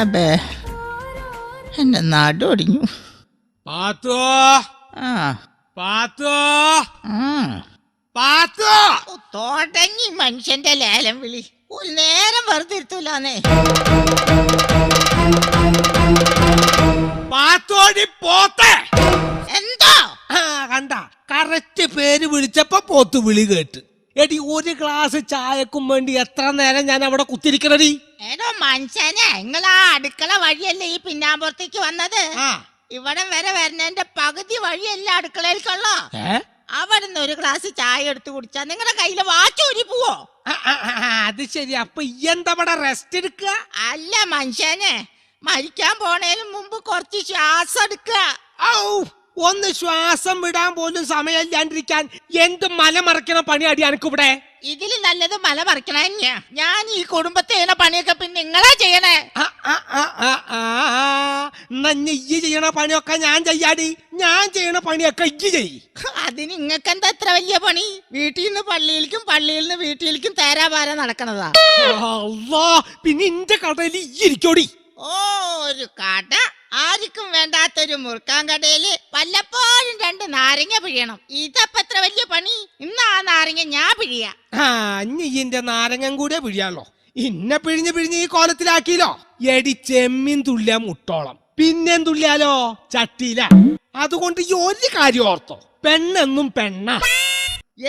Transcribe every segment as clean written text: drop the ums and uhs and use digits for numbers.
അബേ എന്റെ നാടൊടിഞ്ഞു. തുടങ്ങി മനുഷ്യന്റെ ലേലം വിളി. ഒരു നേരം വെറുതെ ഇരുത്തൂലാന്നേ. എന്തോ കണ്ട കറക്റ്റ് പേര് വിളിച്ചപ്പോ പോത്ത് വിളി കേട്ട്. എടി ഒരു ഗ്ലാസ് ചായക്കും വേണ്ടി എത്ര നേരം ഞാൻ അവിടെ കുത്തിരിക്കണടി. ഏടോ മനുഷ്യനെ, നിങ്ങളാ അടുക്കള വഴിയല്ലേ ഈ പിന്നാമ്പുറത്തേക്ക് വന്നത്? ഇവിടം വരെ വരുന്നതിന്റെ പകുതി വഴിയല്ല അടുക്കളയിലേക്കുള്ളോ. അവിടുന്ന് ഒരു ഗ്ലാസ് ചായ എടുത്ത് കുടിച്ചാ നിങ്ങളുടെ കയ്യില് വാച്ചൂരി പോവോ? അത് ശരി. അപ്പൊ ഈ എന്താ ഇവിടെ റെസ്റ്റ് എടുക്കുക? അല്ല മനുഷ്യനെ, മരിക്കാൻ പോണേന് മുമ്പ് കുറച്ച് ശ്വാസം എടുക്കുക. ഒന്ന് ശ്വാസം വിടാൻ പോലും സമയമില്ലാണ്ടിരിക്കാൻ എന്ത് മല മറക്കണ പണി അടി എനിക്കിവിടെ. ഇതില് നല്ലത് മല മറിക്കണ. ഞാൻ ഈ കുടുംബത്തെ ചെയ്യണ പണിയൊക്കെ പിന്നെ നിങ്ങളാ ചെയ്യണേ. ഈ ചെയ്യണ പണിയൊക്കെ ഞാൻ ചെയ്യാടി. ഞാൻ ചെയ്യണ പണിയൊക്കെ ഇജ്ജ് ചെയ്. അതിന് നിങ്ങൾക്ക് എന്താ എത്ര വലിയ പണി? വീട്ടിൽ നിന്ന് പള്ളിയിലേക്കും പള്ളിയിൽ നിന്ന് വീട്ടിലേക്കും തേരാപാര നടക്കണതാ. പിന്നെ ഇന്റെ കടയിൽ ഇരിക്കോടി. ഒരു കട, ആർക്കും വേണ്ടാത്തൊരു മുറുക്കാൻ കടയില് വല്ലപ്പോഴും 2 നാരങ്ങ പിഴിയണം. ഇതപ്പ എത്ര വലിയ പണി? ഇന്ന് ആ നാരങ്ങ ഞാൻ പിഴിയാ. ഇന്റെ നാരങ്ങം കൂടെ പിഴിയാലോ. ഇന്നെ പിഴിഞ്ഞ് ഈ കോലത്തിലാക്കിയില്ലോ. എടി ചെമ്മീൻ തുള്ളിയ മുട്ടോളം, പിന്നെയും തുള്ളിയാലോ ചട്ടിയില. അതുകൊണ്ട് ഈ ഒരു കാര്യം ഓർത്തോ, പെണ്ണെന്നും പെണ്ണ.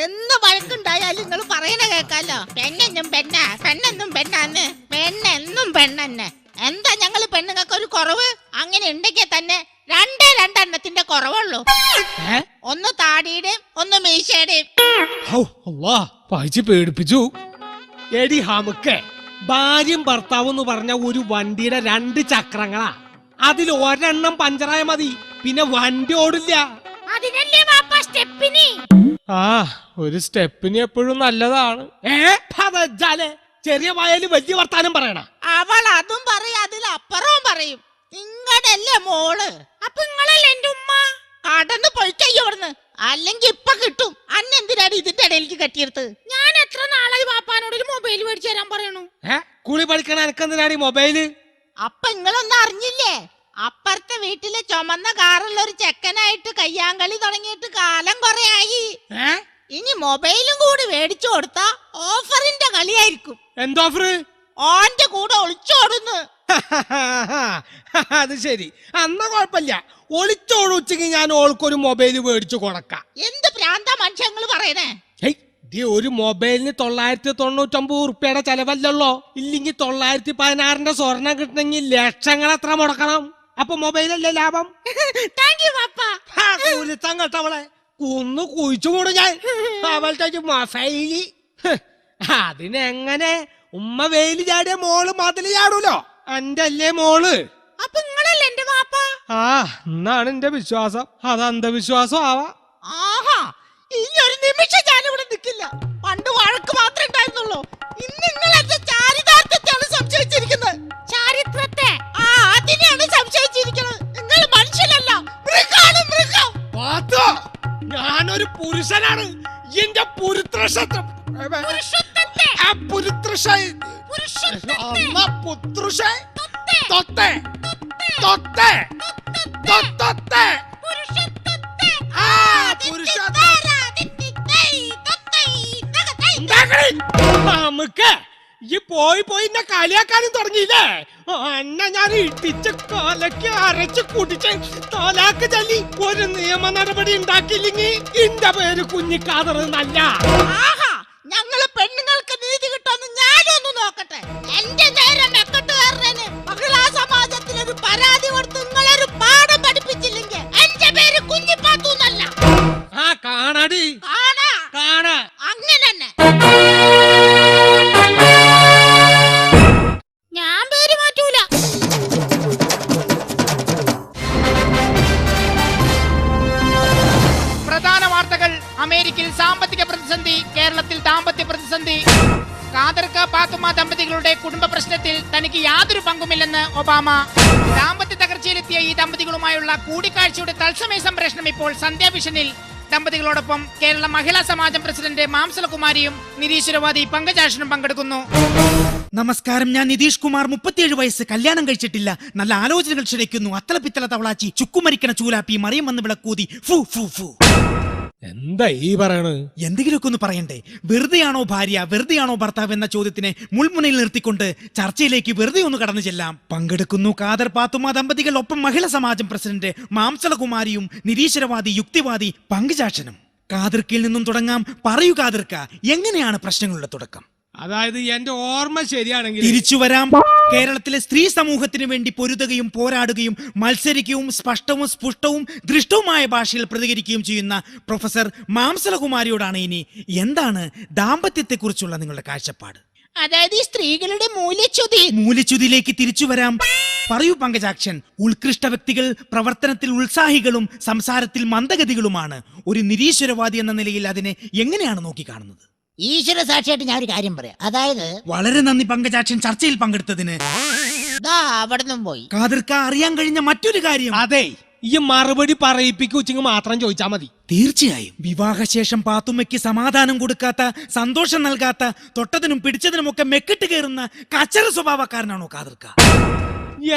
എന്ന് വഴക്കുണ്ടായാലും നിങ്ങൾ പറയണ കേക്കാലോ. പെണ്ണെന്നും പെണ്ണ, പെണ്ണെന്നും പെണ്ണാന്ന്. പെണ്ണെന്നും പെണ്ണെന്നെ. എന്താ ഞങ്ങള് പെണ്ണുങ്ങൾക്ക് ഒരു കുറവ്? അങ്ങനെ ഉണ്ടെങ്കിൽ തന്നെ 2 എണ്ണത്തിന്റെ കുറവുള്ളൂ. ഒന്ന് താടിയുടെയും ഒന്ന് മീശയുടെയും. പേടിപ്പിച്ചു. എടി ഹമുക്കെ, ഭാര്യയും ഭർത്താവും എന്ന് പറഞ്ഞ ഒരു വണ്ടിയുടെ 2 ചക്രങ്ങളാ. അതിൽ ഒരെണ്ണം പഞ്ചറായ മതി, പിന്നെ വണ്ടി ഓടില്ല. ഒരു സ്റ്റെപ്പിന് എപ്പോഴും നല്ലതാണ്. ചെറിയ വായാല് വലിയ വർത്താനം പറയണ. അവൾ അതും പറയും, അതിലപ്പുറവും പറയും. നിങ്ങടല്ലേ മോള്? അപ്പൊ നിങ്ങളല്ലേ എന്റെ ഉമ്മ? കടന്ന് പൊയ്ക്കയ്യോ അവിടുന്ന്, അല്ലെങ്കിൽ ഇപ്പൊ കിട്ടും. അന്നെന്തിനാണ് ഇതിന്റെ ഇടയിലേക്ക് കെട്ടിയെടുത്ത്? ഞാൻ എത്ര നാളായി വാപ്പാനോട് ഒരു മൊബൈൽ മേടിച്ചു തരാൻ പറയണു. കുളി പഠിക്കണ എനക്കെന്തിനാണ് ഈ മൊബൈല്? അപ്പൊ നിങ്ങളൊന്നും അറിഞ്ഞില്ലേ? അപ്പുറത്തെ വീട്ടിലെ ചുമന്ന കാറുള്ള ഒരു ചെക്കനായിട്ട് കയ്യാങ്കളി തുടങ്ങിയിട്ട് കാലം കൊറേ ആയി. ഇനി മൊബൈലും കൂടി മേടിച്ചു കൊടുത്താ ഓഫറിന്റെ കളിയായിരിക്കും. എന്തോഫർ? ഓന്റെ കൂടെ ഒളിച്ചോടുന്നു. അത് ശരി, അന്ന കുഴപ്പമില്ല. ഒളിച്ചോടുച്ചെങ്കിൽ ഞാൻ ഓൾക്കൊരു മൊബൈൽ മേടിച്ചു കൊടുക്കാം. എന്ത് പ്രാന്താ മനുഷ്യങ്ങൾ പറയണേ? ഒരു മൊബൈലിന് 999 ഉറുപ്പ്യയുടെ ചെലവല്ലല്ലോ. ഇല്ലെങ്കിൽ 916ന്റെ സ്വർണം കിട്ടണമെങ്കിൽ ലക്ഷങ്ങൾ എത്ര മുടക്കണം. അപ്പൊ മൊബൈലല്ലേ ലാഭം? കേട്ടവളെ കുന്നു കുഴിച്ചുകൂടും ഞാൻ. അവളുടെ മൊബൈലി അതിനെങ്ങനെ ഉമ്മ വെയില് ചാടിയ മോള് മതില് ചാടൂലോ. എന്റെ അല്ലേ മോള്? അപ്പൊ നിങ്ങളല്ലേ എന്റെ വാപ്പ? എന്നാണ് എന്റെ വിശ്വാസം. അത് അന്ധവിശ്വാസം ആവാ. ഇനി ഒരു നിമിഷം ഞാനിവിടെ നിൽക്കില്ല. പണ്ട് വഴക്ക് മാത്രമേ ഉണ്ടായിരുന്നുള്ളൂ. ഇന്ന് നിങ്ങൾ എന്റെ ചാരിതാർത്ഥത്തെയാണ് സംശയിച്ചിരിക്കുന്നത്. ചാരിത്രത്തെ? അതിനെയാണ് സംശയിച്ചിരിക്കുന്നത്. നിങ്ങൾ മനുഷ്യനല്ല, മൃഗാണ് മൃഗം. ഞാനൊരു പുരുഷനാണ്. എന്റെ നമുക്ക് ഈ പോയി എന്നെ കളിയാക്കാനും തുടങ്ങിയില്ലേ? എന്നെ ഞാൻ ഇടിച്ച് കൊലക്ക് അരച്ച് കുടിച്ച് തോലാക്ക് ചൊല്ലി ഒരു നിയമ നടപടി ഉണ്ടാക്കിയില്ലെങ്കിൽ എന്റെ പേര് കുഞ്ഞിക്കാതർ നല്ല. ഞങ്ങള് പെണ്ണുങ്ങൾക്ക് നീതി കിട്ടുമെന്ന് ഞാനൊന്ന് നോക്കട്ടെ. എന്റെ നേരം മെക്കെട്ടുകാരന് മഹിളാ സമാജത്തിൽ ഒരു പരാതി കൊടുത്ത് നിങ്ങളൊരു പാഠം പഠിപ്പിച്ചില്ലെങ്കിൽ എന്റെ പേര് കുഞ്ഞിപ്പാത്തു എന്നല്ല. കാണാടി കാണാ. അങ്ങനെ തന്നെ ഞാൻ പേര് മാറ്റൂല. പ്രധാന വാർത്തകൾ. അമേരിക്കയിൽ സാമ്പത്തിക പ്രതിസന്ധി, കേരളത്തിൽ ദാമ്പത്യ പ്രതിസന്ധി. ഖാദർക്ക പാത്തുമ്മ ദമ്പതികളുടെ കുടുംബ പ്രശ്നത്തിൽ തനിക്ക് യാതൊരു പങ്കുമില്ലെന്ന് ഒബാമ. ദാമ്പത്യ തകർച്ചയിലെത്തിയ ഈ ദമ്പതികളുമായുള്ള കൂടിക്കാഴ്ചയുടെ തത്സമയ സംപ്രേഷണം ഇപ്പോൾ സന്ധ്യാവിഷനിൽ. ദമ്പതികളോടൊപ്പം കേരള മഹിളാ സമാജം പ്രസിഡന്റ് മാംസലകുമാരിയും നിരീശ്വരവാദി പങ്കജാക്ഷനും പങ്കെടുക്കുന്നു. നമസ്കാരം, ഞാൻ നിതീഷ് കുമാർ, 37 വയസ്സ്, കല്യാണം കഴിച്ചിട്ടില്ല. നല്ല ആലോചനകൾ ക്ഷണിക്കുന്നു. അത്തല പിത്തല തവളാച്ചി, ചുക്കുമരിക്കണ ചൂലാപ്പി, മറിയം വന്ന് വിളക്കൂതി, ഫു ഫു ഫു. എന്താ ഈ പറയണ്? എന്തെങ്കിലുമൊക്കെ ഒന്ന് പറയണ്ടേ? വെറുതെയാണോ ഭാര്യ, വെറുതെയാണോ ഭർത്താവ് എന്ന ചോദ്യത്തിനെ മുൾമുനയിൽ നിർത്തിക്കൊണ്ട് ചർച്ചയിലേക്ക് വെറുതെ ഒന്ന് കടന്നു ചെല്ലാം. പങ്കെടുക്കുന്നു ഖാദർ പാത്തുമ്മ ദമ്പതികൾ, ഒപ്പം മഹിളാ സമാജം പ്രസിഡന്റ് മാംസലകുമാരിയും നിരീശ്വരവാദി യുക്തിവാദി പങ്കജാക്ഷനും. ഖാദർക്കിൽ നിന്നും തുടങ്ങാം. പറയൂ ഖാദർക്ക, എങ്ങനെയാണ് പ്രശ്നങ്ങളുടെ തുടക്കം? അതായത് എന്റെ ഓർമ്മ ശരിയാണെങ്കിൽ തിരിച്ചു വരാം. കേരളത്തിലെ സ്ത്രീ സമൂഹത്തിന് വേണ്ടി പൊരുതുകയും പോരാടുകയും മത്സരിക്കുകയും സ്പഷ്ടവും സ്പുഷ്ടവും ദൃഷ്ടവുമായ ഭാഷയിൽ പ്രതികരിക്കുകയും ചെയ്യുന്ന പ്രൊഫസർ മാംസലകുമാരിയോടാണ് ഇനി എന്താണ് ദാമ്പത്യത്തെക്കുറിച്ചുള്ള നിങ്ങളുടെ കാഴ്ചപ്പാട്? അതായത് ഈ സ്ത്രീകളുടെ മൂല്യച്യുതിയിലേക്ക് തിരിച്ചു വരാം. പറയൂ പങ്കജാക്ഷൻ. ഉത്കൃഷ്ട വ്യക്തികൾ പ്രവർത്തനത്തിൽ ഉത്സാഹികളും സംസാരത്തിൽ മന്ദഗതികളുമാണ്. ഒരു നിരീശ്വരവാദി എന്ന നിലയിൽ അതിനെ എങ്ങനെയാണ് നോക്കിക്കാണുന്നത്? ഈശ്വര സാക്ഷിയായിട്ട് ഞാൻ ഒരു കാര്യം പറയാം. അതായത് വളരെ നന്ദി പങ്കജാക്ഷൻ, ചർച്ചയിൽ പങ്കെടുത്തതിന്. അവിടുന്നും പോയി. ഖാദർക്ക, അറിയാൻ കഴിഞ്ഞ മറ്റൊരു കാര്യം. അതെ, ഈ മറുപടി പറയിപ്പിക്കുച്ചിങ് മാത്രം ചോദിച്ചാ മതി. തീർച്ചയായും വിവാഹശേഷം പാത്തുമ്മയ്ക്ക് സമാധാനം കൊടുക്കാത്ത, സന്തോഷം നൽകാത്ത, തൊട്ടതിനും പിടിച്ചതിനുമൊക്കെ മെക്കിട്ട് കയറുന്ന കച്ചറ സ്വഭാവക്കാരനാണോ ഖാദർക്ക?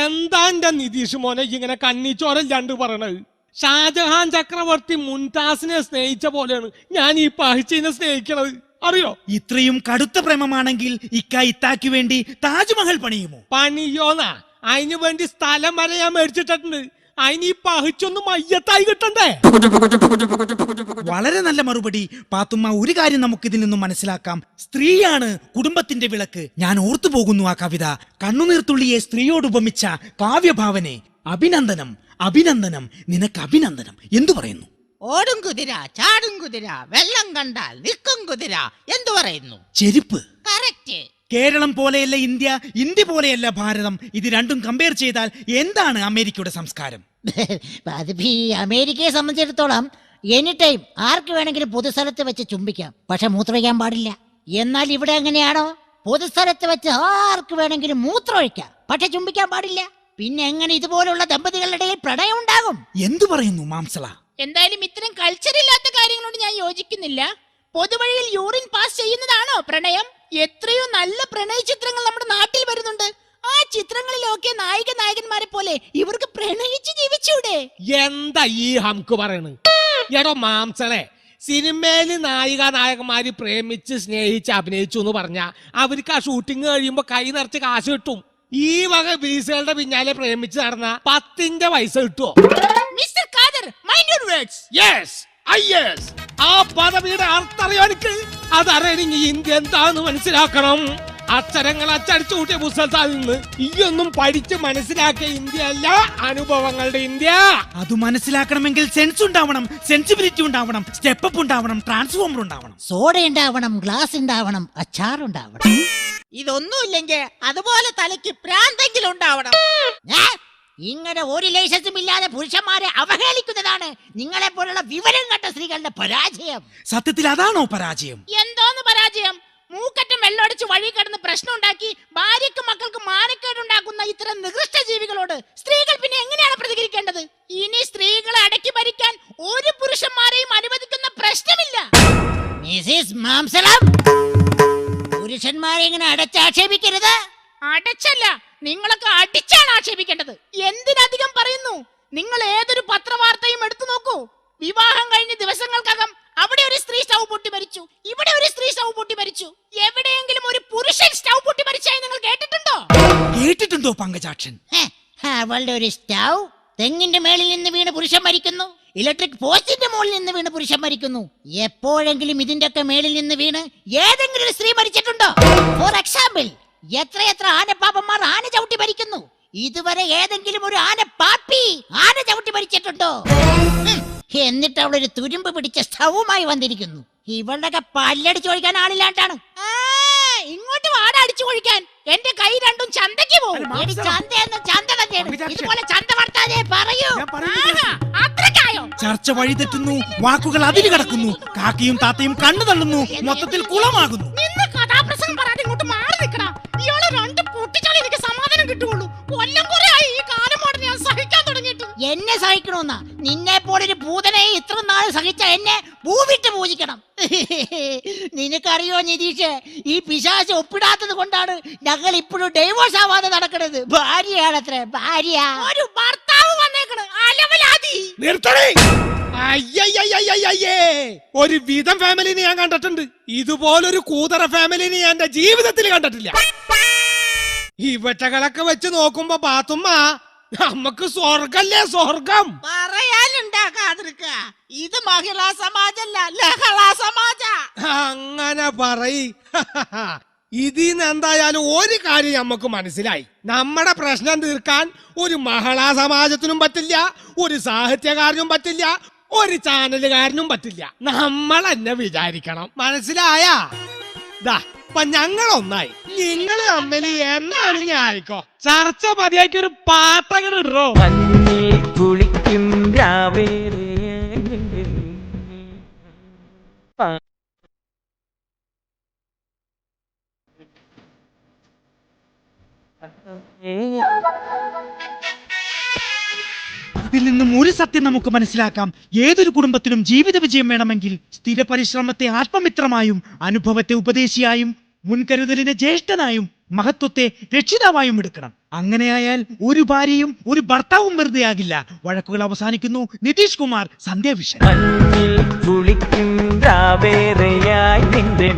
എന്താ എന്റെ നിതീഷ് മോനെ ഇങ്ങനെ കണ്ണിച്ചോരല്ലാണ്ട് പറയണത്? ഷാജഹാൻ ചക്രവർത്തി മുംതാസിനെ സ്നേഹിച്ച പോലെയാണ് ഞാൻ ഈ പഹിച്ചിനെ സ്നേഹിക്കണത്, അറിയോ? ഇത്രയും കടുത്ത പ്രേമമാണെങ്കിൽ ഇത്താക്ക് വേണ്ടി താജ്മഹൽ പണിയുമോ? പണിയോന്നാ? അതിനു വേണ്ടി സ്ഥലം വരെ ഞാൻ മേടിച്ചിട്ടുണ്ട്. അതിന് ഈ പഹിച്ചൊന്ന് മയ്യത്തായി കിട്ടണ്ടേ? വളരെ നല്ല മറുപടി പാത്തുമ്മ. ഒരു കാര്യം നമുക്ക് ഇതിൽ നിന്നും മനസ്സിലാക്കാം. സ്ത്രീയാണ് കുടുംബത്തിന്റെ വിളക്ക്. ഞാൻ ഓർത്തു പോകുന്നു ആ കവിത. കണ്ണുനീർത്തുള്ളിയെ സ്ത്രീയോട് ഉപമിച്ച കാവ്യഭാവനെ. അഭിനന്ദനം, അഭിനന്ദനം, നിനക്ക് അഭിനന്ദനം. എന്തു പറയുന്നു? ഓടും കുതിര, ചാടും കുതിര, വെള്ളം കണ്ടാൽ നിൽക്കും കുതിര, എന്തു പറയുന്നു? ചെരുപ്പ്. കറക്റ്റ്. കേരളം പോലെയല്ല ഇന്ത്യ, ഇന്ത്യ പോലെയല്ല ഭാരതം. ഇത് രണ്ടും കമ്പയർ ചെയ്താൽ എന്താണ് അമേരിക്കയുടെ സംസ്കാരം? അതിപ്പോ ഈ അമേരിക്കയെ സംബന്ധിച്ചിടത്തോളം എനി ടൈം ആർക്ക് വേണമെങ്കിലും പൊതുസ്ഥലത്ത് വെച്ച് ചുംബിക്കാം, പക്ഷെ മൂത്രമൊഴിക്കാൻ പാടില്ല. എന്നാൽ ഇവിടെ എങ്ങനെയാണോ? പൊതുസ്ഥലത്ത് വെച്ച് ആർക്ക് വേണമെങ്കിലും മൂത്രമൊഴിക്കാം, പക്ഷെ ചുംബിക്കാൻ പാടില്ല. പിന്നെ എങ്ങനെ ഇതുപോലുള്ള ദമ്പതികളുടെ ഇടയിൽ പ്രണയം ഉണ്ടാകും? എന്തു പറയുന്നു മാംസള? എന്തായാലും ഇത്തരം കൾച്ചർ ഇല്ലാത്ത കാര്യങ്ങളോട് ഞാൻ യോജിക്കുന്നില്ല. പൊതുവഴിയിൽ യൂറിൻ പാസ് ചെയ്യുന്നതാണോ പ്രണയം? എത്രയോ നല്ല പ്രണയ ചിത്രങ്ങൾ നമ്മുടെ നാട്ടിൽ വരുന്നുണ്ട്. ആ ചിത്രങ്ങളിലൊക്കെ നായകന്മാരെ പോലെ ഇവർക്ക് പ്രണയിച്ച് ജീവിച്ചൂടെ? എന്താ ഈ ഹംക്ക് പറയണ്? എടോ മാംസളെ, സിനിമയില് നായകന്മാര് പ്രേമിച്ച് സ്നേഹിച്ച് അഭിനയിച്ചു എന്ന് പറഞ്ഞാ അവർക്ക് ആ ഷൂട്ടിംഗ് കഴിയുമ്പോ കൈ നിറച്ച് കാശ് കിട്ടും. ഈ വക ബീസുകളുടെ പിന്നാലെ പ്രേമിച്ച് നടന്ന 10ന്റെ പൈസ കിട്ടുമോ? Mister Khader, mind your words. Yes, yes. ആ പദവിയുടെ അർത്ഥം അറിയോ എനിക്ക്? അതറിയണമെങ്കിൽ ഇന്ത്യ എന്താന്ന് മനസ്സിലാക്കണം. അക്ഷരങ്ങൾ അച്ചടിച്ചു കൂട്ടിയ പുസ്തകത്തിൽ നിന്ന് ഈയൊന്നും പഠിച്ച് മനസ്സിലാക്കിയ ഇന്ത്യ അല്ല അനുഭവങ്ങളുടെ ഇന്ത്യ. അത് മനസ്സിലാക്കണമെങ്കിൽ സെൻസ് ഉണ്ടാവണം, സെൻസിബിലിറ്റി ഉണ്ടാവണം, സ്റ്റെപ്പ് അപ്പ് ഉണ്ടാവണം, ട്രാൻസ്ഫോമർ ഉണ്ടാവണം, സോഡ ഉണ്ടാവണം, ഗ്ലാസ് ഉണ്ടാവണം, അച്ചാർ ഉണ്ടാവണം. ഇതൊന്നുമില്ലെങ്കിൽ അതുപോലെ തലയ്ക്ക് പ്രാന്തെങ്കിലും ഉണ്ടാവണം. ഇങ്ങനെ ഒരു ലൈസൻസും ഇല്ലാതെ പുരുഷന്മാരെ അവഹേളിക്കുന്നതാണ് നിങ്ങളെ പോലുള്ള വിവരം കെട്ട സ്ത്രീകളുടെ പരാജയം. സത്യത്തിൽ അതാണോ പരാജയം? എന്തോന്ന് പരാജയം? മൂക്കറ്റം വെള്ളമടിച്ച് വഴി കിടന്ന് പ്രശ്നം ഉണ്ടാക്കി ഭാര്യക്കും മക്കൾക്ക് മാനക്കേടുണ്ടാക്കുന്ന ഇത്തരം നികൃഷ്ട ജീവികളോട് സ്ത്രീകൾ പിന്നെ എങ്ങനെയാണ് പ്രതികരിക്കേണ്ടത്? ഇനി സ്ത്രീകളെ അടക്കി ഭരിക്കാൻ ഒരു പുരുഷന്മാരെയും അനുവദിക്കുന്ന പ്രശ്നമില്ല. മിസിസ് മാംസളം, പുരുഷന്മാരെ ഇങ്ങനെ അടച്ചാക്ഷേപിക്കരുത്. അടച്ചല്ല, നിങ്ങളൊക്കെ അടിച്ചാണ് ആക്ഷേപിക്കേണ്ടത്. എന്തിനധികം പറയുന്നു? നിങ്ങൾ ഏതൊരു പത്രവാർത്തയും എടുത്തു നോക്കൂ. വിവാഹം കഴിഞ്ഞ ദിവസങ്ങൾക്കകം അവിടെ ഒരു സ്ത്രീ സ്റ്റൗ പൊട്ടി മരിച്ചു, ഇവിടെ ഒരു സ്ത്രീ സ്റ്റൗ പൊട്ടി മരിച്ചു. എവിടെയെങ്കിലും ഒരു പുരുഷൻ സ്റ്റൗ പൊട്ടി മരിച്ചായി നിങ്ങൾ കേട്ടിട്ടുണ്ടോ? കേട്ടിട്ടുണ്ടോ പങ്കജാക്ഷൻ? അവളുടെ ഒരു സ്റ്റൗ തെങ്ങിന്റെ മേളിൽ നിന്ന് വീണ് പുരുഷൻ മരിക്കുന്നു, ഇലക്ട്രിക് പോസ്റ്റിന്റെ മുകളിൽ നിന്ന് വീണ് പുരുഷൻ മരിക്കുന്നു. എപ്പോഴെങ്കിലും ഇതിന്റെ ഒക്കെ മേളിൽ നിന്ന് വീണ് ഏതെങ്കിലും ഒരു സ്ത്രീ മരിച്ചിട്ടുണ്ടോ? ഫോർ എക്സാമ്പിൾ, എത്രയെത്ര ആനപ്പാപ്പന്മാർ ആന ചവിട്ടി മരിക്കുന്നു. ഇതുവരെ ഏതെങ്കിലും ഒരു ആന പാപ്പി ആന ചവിട്ടി മരിച്ചിട്ടുണ്ടോ? എന്നിട്ട് അവളൊരു തുരുമ്പ് പിടിച്ച സ്റ്റൗവുമായി വന്നിരിക്കുന്നു. ഇവളുടെ പല്ലടിച്ചു ഒഴിക്കാൻ ആളില്ലാണ്ടാണ്. ഇങ്ങോട്ട് വാട അടിച്ചു ഒഴിക്കാൻ. എന്റെ കൈ രണ്ടും ചന്തയ്ക്ക് പോകും. ചന്ത തന്നെയാണ്. ഇതുപോലെ ചന്ത വർത്താനേ പറയൂ. അത്രക്കായോ? ചർച്ച വഴി തെറ്റുന്നു, വാക്കുകൾ അതിര് കടക്കുന്നു, കാക്കയും താത്തയും കണ്ണു തള്ളുന്നു, മൊത്തത്തിൽ കുളമാകുന്നു. നിന്ന് കഥാപ്രസംഗം പറയാതെ ഇങ്ങോട്ട് മാറി നിൽക്കണം. ഇയാളെ രണ്ട് പൊട്ടിച്ചാലേ എനിക്ക് സമാധാനം കിട്ടുള്ളൂ. കൊല്ലം കുറെ ആയി ഈ കാലം മോഡൽ ഞാൻ സഹിക്കാൻ തുടങ്ങിയിട്ട്. എന്നെ സഹിക്കണമെന്നാ. നിന്നെ പോലൊരു ഭൂതനെ ഇത്ര നാൾ സഹിച്ച എന്നെ ഭൂവിട്ട് പൂജിക്കണം. നിനക്കറിയോ നിതീഷ്, ഈ പിശാച് ഒപ്പിടാത്തത് കൊണ്ടാണ് ഞങ്ങൾ ഇപ്പോഴും ഡൈവോഴ്സ് ആവാതെ നടക്കുന്നത്. ഭാര്യയാണത്രേ, ഭാര്യ. ഒരു ഭർത്താവ് വന്നേക്കണ് അലവലാതി. നിർത്തണേ. അയ്യയ്യയ്യയ്യയ്യേ. ഒരു വിധം ഫാമിലിനെ ഞാൻ കണ്ടിട്ടുണ്ട്, ഇതുപോലൊരു കൂതറ ഫാമിലിനെ ഞാൻ എന്റെ ജീവിതത്തിൽ കണ്ടിട്ടില്ല. ഇവറ്റകളൊക്കെ വെച്ച് നോക്കുമ്പോ പാത്തുമ്മ നമുക്ക് സ്വർഗല്ലേ സ്വർഗം. പറയാനുണ്ടാക്കാതിരിക്ക, ഇത് മഹിളാ സമാജല്ല, ലഹളാ സമാജ. അങ്ങനെ പറയ്. ഇതിന്ന് എന്തായാലും ഒരു കാര്യം നമുക്ക് മനസ്സിലായി, നമ്മുടെ പ്രശ്നം തീർക്കാൻ ഒരു മഹിളാ സമാജത്തിനും പറ്റില്ല, ഒരു സാഹിത്യകാരനും പറ്റില്ല, ഒരു ചാനലുകാരനും പറ്റില്ല. നമ്മൾ എന്നെ വിചാരിക്കണം. മനസ്സിലായാ? ദാ ഇപ്പൊ ഞങ്ങളൊന്നായി, നിങ്ങള് തമ്മിൽ എന്നാണെങ്കിൽ ആയിക്കോ. ചർച്ച മതിയാക്കി ഒരു പാട്ടങ്ങൾ ഇടോ. കുളിക്കും രാവേറെ ഇതിൽ നിന്നും ഒരു സത്യം നമുക്ക് മനസ്സിലാക്കാം. ഏതൊരു കുടുംബത്തിനും ജീവിത വിജയം വേണമെങ്കിൽ സ്ഥിര പരിശ്രമത്തെ ആത്മമിത്രമായും, അനുഭവത്തെ ഉപദേശിയായും, മുൻകരുതലിനെ ജ്യേഷ്ഠനായും, മഹത്വത്തെ രക്ഷിതാവായും എടുക്കണം. അങ്ങനെയായാൽ ഒരു ഭാര്യയും ഒരു ഭർത്താവും വെറുതെ ആകില്ല. വഴക്കുകൾ അവസാനിക്കുന്നു. നിതീഷ് കുമാർ, സന്ധ്യാവിഷൻ. കുളിക്കും രാവേറെയായി നിന്റെ